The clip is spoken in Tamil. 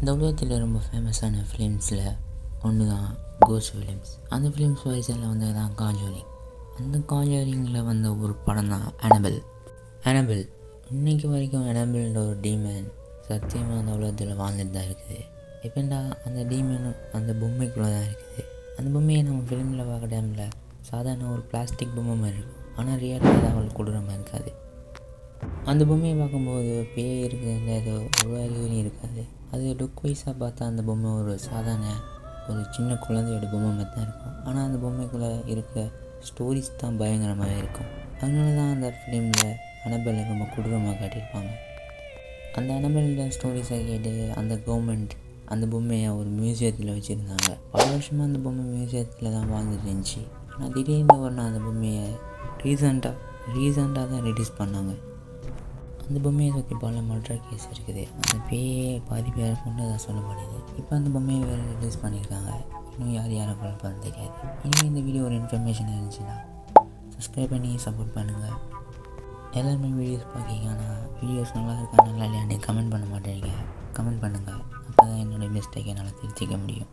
இந்த உலகத்தில் ரொம்ப ஃபேமஸான ஃபிலிம்ஸில் ஒன்று தான் கோஸ்ட் ஃபிலிம்ஸ். அந்த ஃபிலிம்ஸ் வரிசையில் வந்தது தான் காஞ்சூரிங். அந்த காஞ்சூரிங்கில் வந்த ஒரு படம் தான் அனபெல். இன்றைக்கி வரைக்கும் அனபெல்ன்ற ஒரு டீமன் சத்தியமாக அந்த உலகத்தில் வாழ்ந்துட்டு தான் இருக்குது. எப்படின்னா அந்த டீமனும் அந்த பொம்மைக்குள்ளே தான் இருக்குது. அந்த பொம்மையை நம்ம ஃபிலிமில் பார்க்க டைமில் சாதாரண ஒரு பிளாஸ்டிக் பொம்மை மாதிரி இருக்கும். ஆனால் ரியலாக அவளுக்கு கொடூரமாக இருக்காது. அந்த பொம்மையை பார்க்கும்போது பேய் இருக்குது, ஏதோ ஒரு அறிகுறியும் இருக்காது. அது லுக் வைஸாக பார்த்தா அந்த பொம்மை ஒரு சாதாரண ஒரு சின்ன குழந்தையோட பொம்மை மாதிரி தான் இருக்கும். ஆனால் அந்த பொம்மைக்குள்ளே இருக்க ஸ்டோரிஸ் தான் பயங்கரமாக இருக்கும். அதனால தான் அந்த ஃபிலிமில் அனபெல்லை ரொம்ப கொடூரமாக காட்டியிருப்பாங்க. அந்த அனபெல் ஸ்டோரிஸை கேட்டு அந்த கவர்மெண்ட் அந்த பொம்மையை ஒரு மியூசியத்தில் வச்சுருந்தாங்க. பல வருஷமாக அந்த பொம்மை மியூசியத்தில் தான் வாழ்ந்துட்டு இருந்துச்சு. ஆனால் திடீர்னு ஒரு நாள் அந்த பொம்மையை ரீசெண்டாக தான் ரிலீஸ் பண்ணாங்க. அந்த பொம்மையை சுற்றி பல மர்டர் கேஸ் இருக்குது. அந்த பேயே பாதி பேரை கொண்டு தான் சொல்லப்படுது. இப்போ அந்த பொம்மையை வேறு ரிலீஸ் பண்ணியிருக்காங்க. இன்னும் யாரை கொலைப்பான்னு தெரியாது. இனிமேல் இந்த வீடியோ ஒரு இன்ஃபர்மேஷன் இருந்துச்சுன்னா சப்ஸ்கிரைப் பண்ணி சப்போர்ட் பண்ணுங்கள். எல்லாருமே வீடியோஸ் பார்க்கிங்க, ஆனால் வீடியோஸ் நல்லா இருக்கா நல்லா இல்லையான்னு கமெண்ட் பண்ண மாட்டேங்க. கமெண்ட் பண்ணுங்கள். அப்போ தான் என்னோடய மிஸ்டேக்கை என்னால் திருத்திக்க முடியும்.